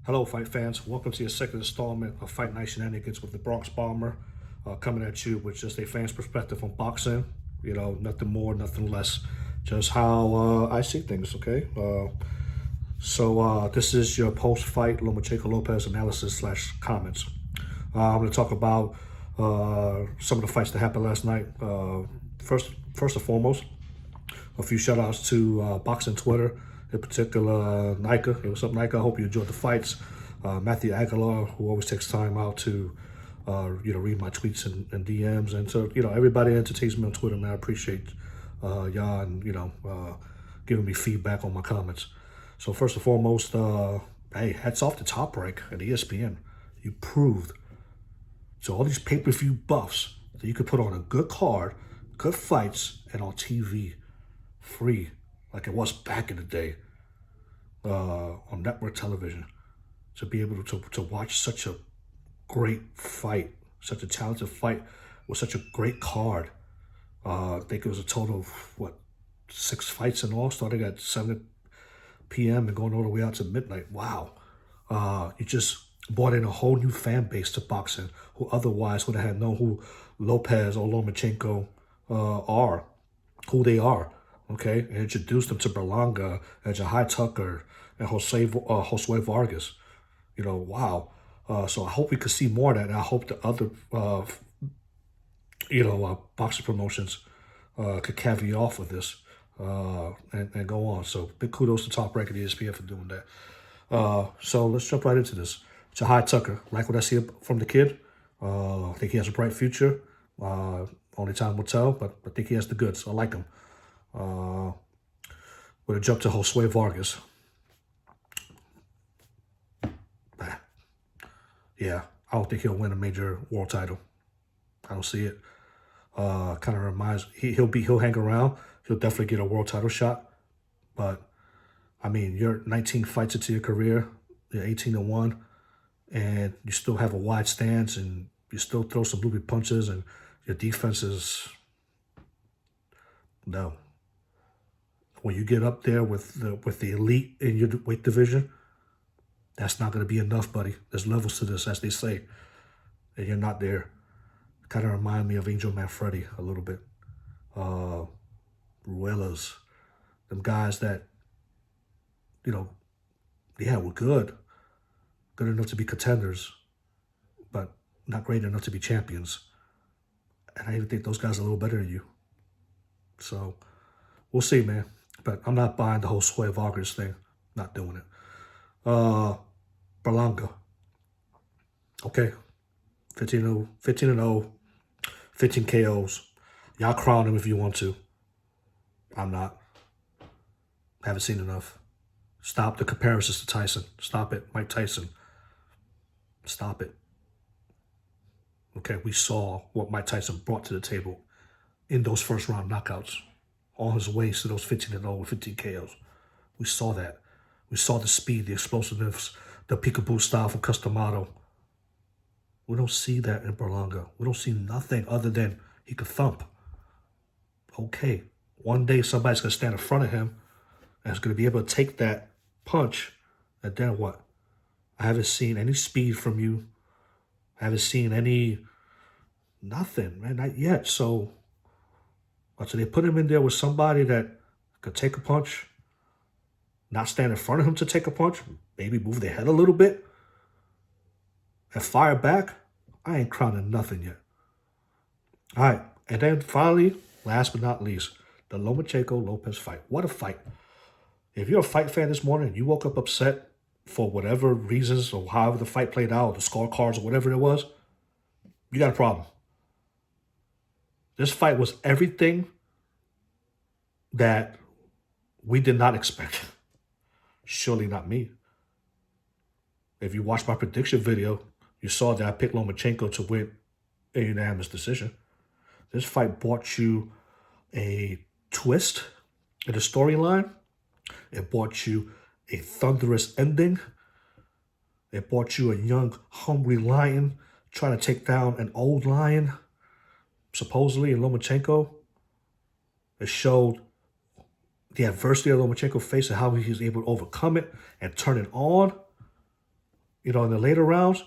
Hello, fight fans. Welcome to your second installment of Fight Night Shenanigans with the Bronx Bomber, coming at you with just a fan's perspective on boxing. You know, nothing more, nothing less. Just how I see things, okay? This is your post-fight Lomachenko Lopez analysis / comments. I'm going to talk about some of the fights that happened last night. First and foremost, a few shout outs to boxing Twitter, in particular Nika. Hey, what's up, Nika? I hope you enjoyed the fights. Matthew Aguilar, who always takes time out to read my tweets and DMs, and so everybody entertains me on Twitter, man. I appreciate y'all and giving me feedback on my comments. So first and foremost, hey, hats off to Top Rank at ESPN. You proved to all these pay-per-view buffs that you could put on a good card, good fights, and on TV free, like it was back in the day, on network television, to be able to watch such a great fight, such a talented fight with such a great card. I think it was a total of 6 fights in all, starting at 7 p.m. and going all the way out to midnight. Wow. You just brought in a whole new fan base to boxing who otherwise would have had known who Lopez or Lomachenko are, who they are. Okay, and introduced them to Berlanga and Jahai Tucker and Josue Vargas. Wow. So I hope we could see more of that, and I hope the other, boxing promotions could caveat off with this and go on. So big kudos to Top Rank and ESPN for doing that. So let's jump right into this. Jahai Tucker, like what I see from the kid. I think he has a bright future. Only time will tell, but I think he has the goods. I like him. With a jump to Josue Vargas. Yeah, I don't think he'll win a major world title. I don't see it. Kind of reminds he'll hang around. He'll definitely get a world title shot. But I mean, you're 19 fights into your career. You're 18-1, and you still have a wide stance, and you still throw some loopy punches, and your defense is no. When you get up there with the elite in your weight division, that's not going to be enough, buddy. There's levels to this, as they say, and you're not there. Kind of remind me of Angel Manfredi a little bit. Ruelas, them guys that, were good enough to be contenders, but not great enough to be champions. And I even think those guys are a little better than you. So we'll see, man. But I'm not buying the whole Josue Vargas thing. Not doing it. Berlanga. Okay. 15-0, 15 KOs. Y'all crown him if you want to. I'm not. Haven't seen enough. Stop the comparisons to Tyson. Stop it. Mike Tyson. Stop it. Okay, we saw what Mike Tyson brought to the table in those first round knockouts, on his way to those 15-0 with 15 KOs. We saw that. We saw the speed, the explosiveness, the peekaboo style from Customado. We don't see that in Berlanga. We don't see nothing other than he could thump. Okay, one day somebody's going to stand in front of him and is going to be able to take that punch, and then what? I haven't seen any speed from you. I haven't seen nothing, man, not yet. So they put him in there with somebody that could take a punch, not stand in front of him to take a punch, maybe move their head a little bit, and fire back. I ain't crowning nothing yet. All right, and then finally, last but not least, the Lomachenko-Lopez fight. What a fight. If you're a fight fan this morning and you woke up upset for whatever reasons or however the fight played out, or the scorecards or whatever it was, you got a problem. This fight was everything that we did not expect. Surely not me. If you watched my prediction video, you saw that I picked Lomachenko to win a unanimous decision. This fight brought you a twist in the storyline. It brought you a thunderous ending. It brought you a young, hungry lion trying to take down an old lion, supposedly in Lomachenko. It showed the adversity that Lomachenko faced and how he was able to overcome it and turn it on. in the later rounds,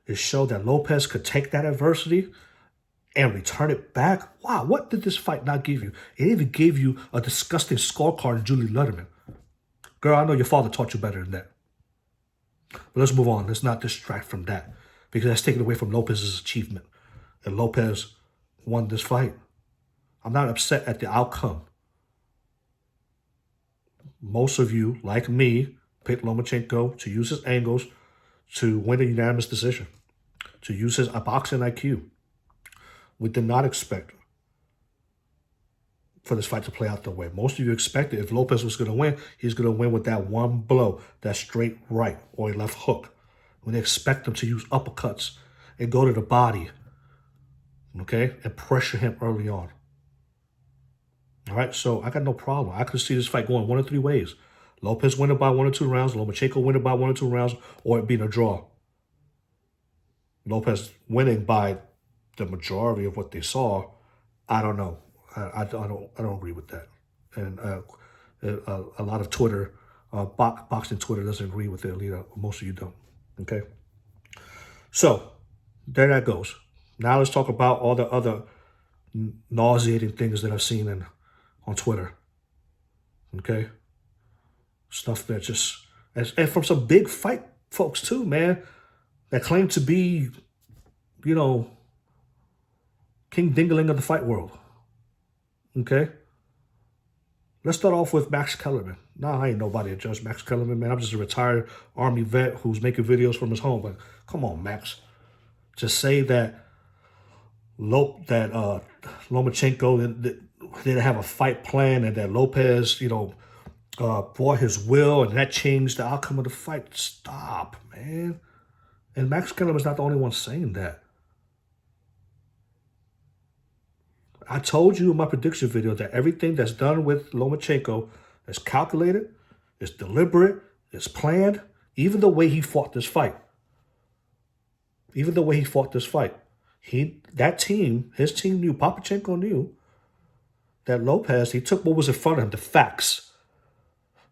it showed that Lopez could take that adversity and return it back. Wow, what did this fight not give you? It even gave you a disgusting scorecard in Julie Letterman. Girl, I know your father taught you better than that. But let's move on. Let's not distract from that because that's taken away from Lopez's achievement. And Lopez won this fight. I'm not upset at the outcome. Most of you, like me, picked Lomachenko to use his angles to win a unanimous decision, to use his boxing IQ. We did not expect for this fight to play out the way. Most of you expected if Lopez was going to win, he's going to win with that one blow, that straight right or a left hook. We didn't expect him to use uppercuts and go to the body, okay, and pressure him early on. All right, so I got no problem. I could see this fight going one of three ways. Lopez winning by 1 or 2 rounds, Lomachenko winning by 1 or 2 rounds, or it being a draw. Lopez winning by the majority of what they saw, I don't know. I don't agree with that. And a lot of Twitter, boxing Twitter doesn't agree with it, Alita. Most of you don't, okay? So, there that goes. Now let's talk about all the other nauseating things that I've seen on Twitter, okay? Stuff that just, and from some big fight folks too, man, that claim to be, King Dingaling of the fight world. Okay? Let's start off with Max Kellerman. Nah, I ain't nobody to judge Max Kellerman, man. I'm just a retired Army vet who's making videos from his home. But come on, Max. To say that Lomachenko didn't have a fight plan and that Lopez, brought his will and that changed the outcome of the fight. Stop, man. And Max Kellerman's not the only one saying that. I told you in my prediction video that everything that's done with Lomachenko is calculated, it's deliberate, it's planned, even the way he fought this fight. His team knew, Papachenko knew that Lopez, he took what was in front of him, the facts,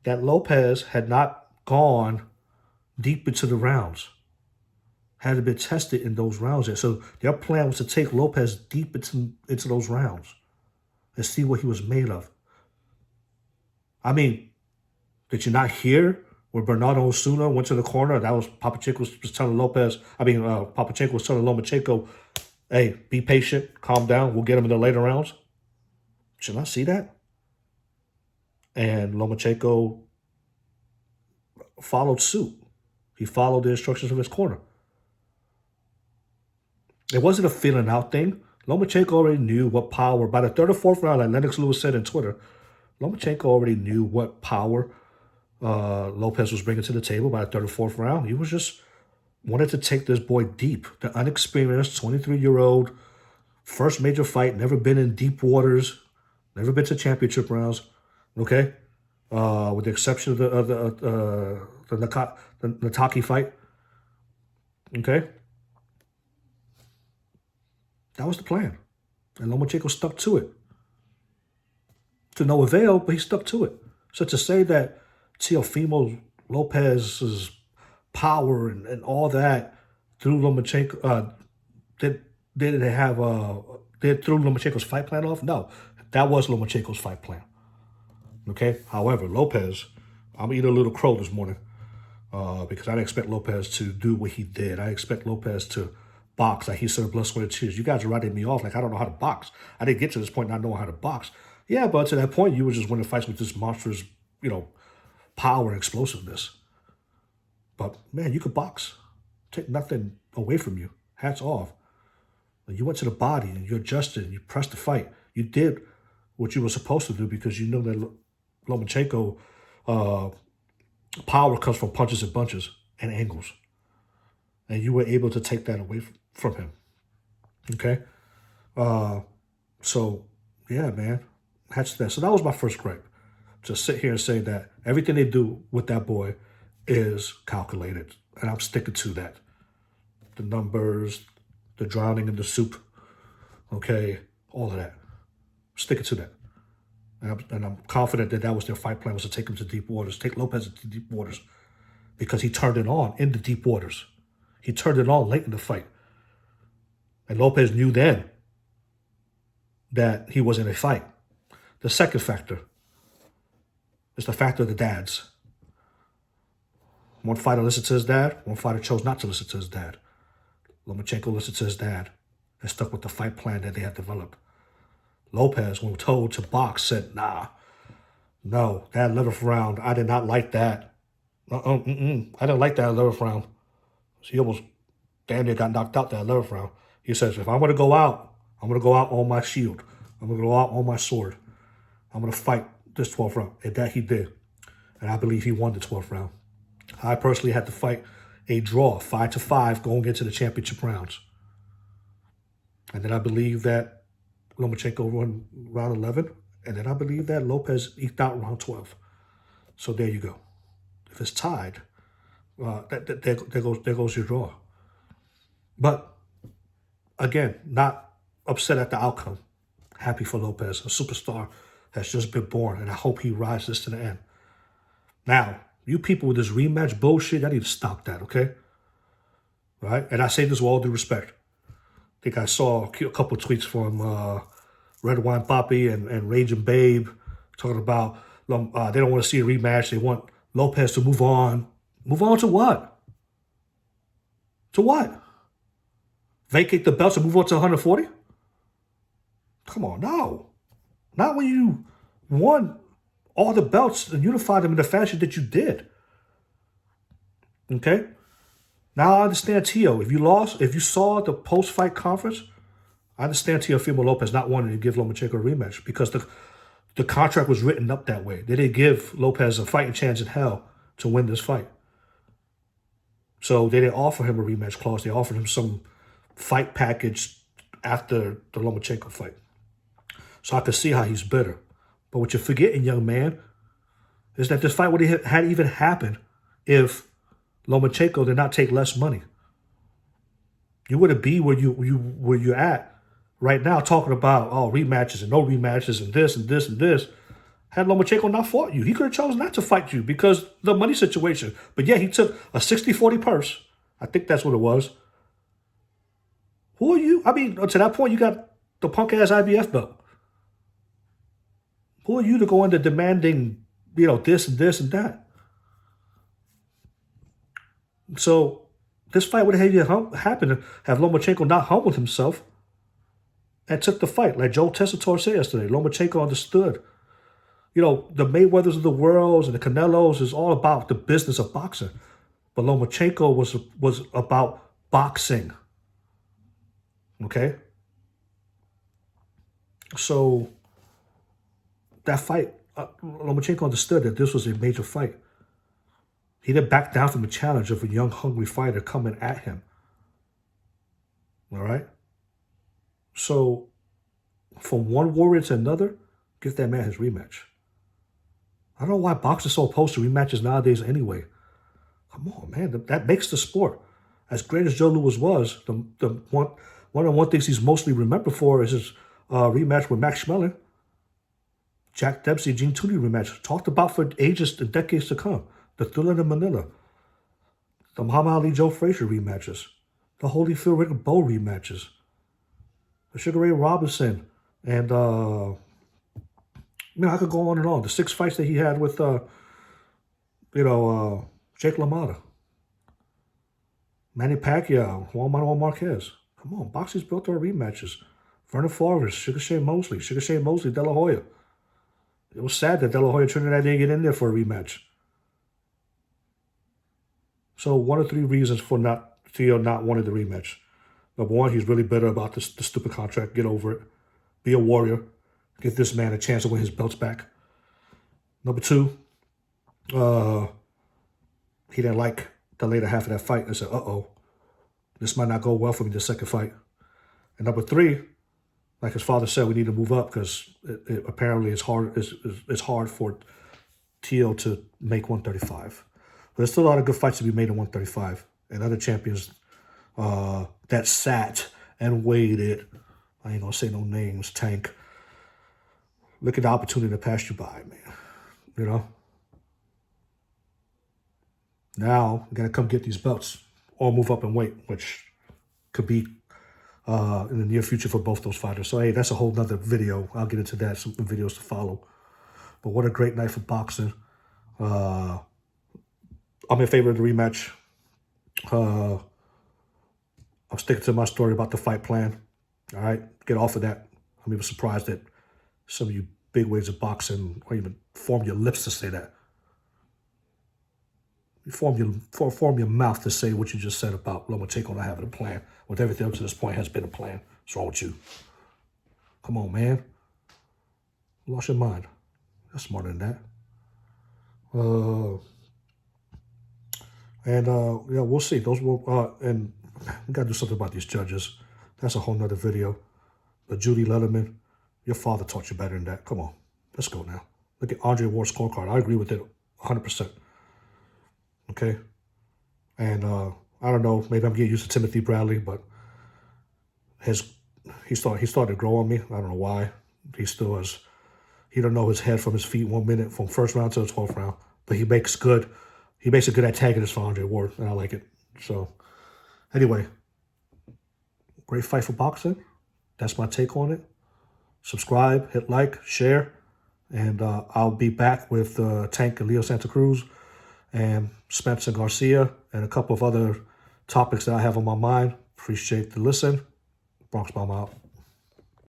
that Lopez had not gone deep into the rounds, hadn't been tested in those rounds yet. So their plan was to take Lopez deep into those rounds and see what he was made of. I mean, did you not hear when Bernardo Osuna went to the corner? That was Papachenko was telling Papachenko was telling Lomachenko, hey, be patient, calm down, we'll get him in the later rounds. Did you not see that? And Lomachenko followed suit. He followed the instructions of his corner. It wasn't a feeling out thing. Lomachenko already knew what power. By the third or fourth round, like Lennox Lewis said on Twitter, Lomachenko already knew what power Lopez was bringing to the table by the third or fourth round. He was just wanted to take this boy deep. The unexperienced 23-year-old, first major fight, never been in deep waters, never been to championship rounds, okay? With the exception of the Nataki fight, okay? That was the plan. And Lomachenko stuck to it. To no avail, but he stuck to it. So to say that Teofimo Lopez's power and all that threw Lomachenko, did threw Lomachenko's fight plan off? No, that was Lomachenko's fight plan. Okay? However, Lopez, I'm eating a little crow this morning because I didn't expect Lopez to do what he did. I expect Lopez to box like he served blood, sweat, and tears. You guys are writing me off like I don't know how to box. I didn't get to this point not knowing how to box. Yeah, but to that point, you were just winning fights with this monstrous, power and explosiveness. But, man, you could box. Take nothing away from you. Hats off. You went to the body and you adjusted and you pressed the fight. You did what you were supposed to do because you know that Lomachenko power comes from punches and bunches and angles. And you were able to take that away from him. Okay? So, yeah, man. That's that. So that was my first gripe. To sit here and say that everything they do with that boy is calculated. And I'm sticking to that. The numbers, the drowning in the soup, okay? All of that. I'm sticking to that. And I'm confident that was their fight plan, was to take him to deep waters, take Lopez into deep waters. because he turned it on in the deep waters. He turned it on late in the fight. And Lopez knew then that he was in a fight. The second factor is the factor of the dads. One fighter listened to his dad. One fighter chose not to listen to his dad. Lomachenko listened to his dad and stuck with the fight plan that they had developed. Lopez, when told to box, said, nah, no, that 11th round, I did not like that. I didn't like that 11th round. So he almost damn near got knocked out that 11th round. He says, if I'm going to go out, I'm going to go out on my shield. I'm going to go out on my sword. I'm going to fight this 12th round. And that he did. And I believe he won the 12th round. I personally had to fight a draw, 5-5, going into the championship rounds. And then I believe that Lomachenko won round 11. And then I believe that Lopez eked out round 12. So there you go. If it's tied, there goes your draw. But again, not upset at the outcome. Happy for Lopez. A superstar has just been born, and I hope he rises to the end. Now, you people with this rematch bullshit, I need to stop that, okay? Right? And I say this with all due respect. I think I saw a couple of tweets from Red Wine Poppy and Raging Babe talking about they don't want to see a rematch. They want Lopez to move on. Move on to what? To what? Vacate the belts and move on to 140? Come on, no. Not when you won all the belts and unified them in the fashion that you did. Okay? Now I understand Tio. If you saw the post-fight conference, I understand Teofimo Lopez not wanting to give Lomachenko a rematch because the contract was written up that way. They didn't give Lopez a fighting chance in hell to win this fight. So they didn't offer him a rematch clause. They offered him some fight package after the Lomachenko fight. So I could see how he's bitter. But what you're forgetting, young man, is that this fight would have had even happened if Lomachenko did not take less money. You wouldn't be where you're at right now talking about rematches and no rematches and this and this and this. Had Lomachenko not fought you, he could have chosen not to fight you because the money situation. But yeah, he took a 60-40 purse. I think that's what it was. Who are you? I mean, to that point, you got the punk-ass IBF belt. Who are you to go into demanding, this and this and that? So this fight would have happened have Lomachenko not humbled himself and took the fight. Like Joe Tessitore said yesterday, Lomachenko understood. The Mayweathers of the world and the Canelos is all about the business of boxing. But Lomachenko was about boxing. Okay? So that fight, Lomachenko understood that this was a major fight. He didn't back down from the challenge of a young, hungry fighter coming at him. All right? So from one warrior to another, give that man his rematch. I don't know why boxers are so opposed to rematches nowadays anyway. Come on, man. That makes the sport. As great as Joe Louis was, one of the one things he's mostly remembered for is his rematch with Max Schmeling. Jack Dempsey, Gene Tooney rematch. Talked about for ages and decades to come. The Thriller in Manila. The Muhammad Ali Joe Frazier rematches. The Holyfield Rick Bowe rematches. The Sugar Ray Robinson. And, I could go on and on. The 6 fights that he had with, Jake LaMotta. Manny Pacquiao. Juan Manuel Marquez. Come on, boxing's built on rematches. Vernon Forrest, Sugar Shane Mosley, De La Hoya. It was sad that De La Hoya Trinidad didn't get in there for a rematch. So 1 or 3 reasons for Theo not wanting the rematch. Number 1, he's really bitter about the stupid contract. Get over it. Be a warrior. Give this man a chance to win his belts back. Number 2, he didn't like the later half of that fight and said, this might not go well for me the second fight. And number 3, like his father said, we need to move up because apparently it's hard for Tio to make 135. But there's still a lot of good fights to be made in 135. And other champions that sat and waited, I ain't going to say no names, Tank. Look at the opportunity to pass you by, man. Now, you got to come get these belts or move up in weight, which could be in the near future for both those fighters. So, hey, that's a whole nother video. I'll get into that, some videos to follow. But what a great night for boxing. I'm in favor of the rematch. I'm sticking to my story about the fight plan. All right, get off of that. I'm even surprised that some of you bigwigs of boxing or even form your lips to say that. You form your mouth to say what you just said about Lomachenko not having a plan, with everything up to this point has been a plan. What's wrong with you? Come on, man. You lost your mind. You're smarter than that. Yeah, we'll see. Those will, and we got to do something about these judges. That's a whole nother video. But Judy Letterman, your father taught you better than that. Come on, let's go now. Look at Andre Ward's scorecard. I agree with it 100%. Okay? And I don't know, maybe I'm getting used to Timothy Bradley, but he started to grow on me. I don't know why. He still has, he don't know his head from his feet 1 minute from first round to the 12th round. But he makes a good antagonist for Andre Ward, and I like it. So, anyway, great fight for boxing. That's my take on it. Subscribe, hit like, share, and I'll be back with Tank and Leo Santa Cruz and Spencer Garcia and a couple of other topics that I have on my mind. Appreciate the listen. Bronx Bomb out.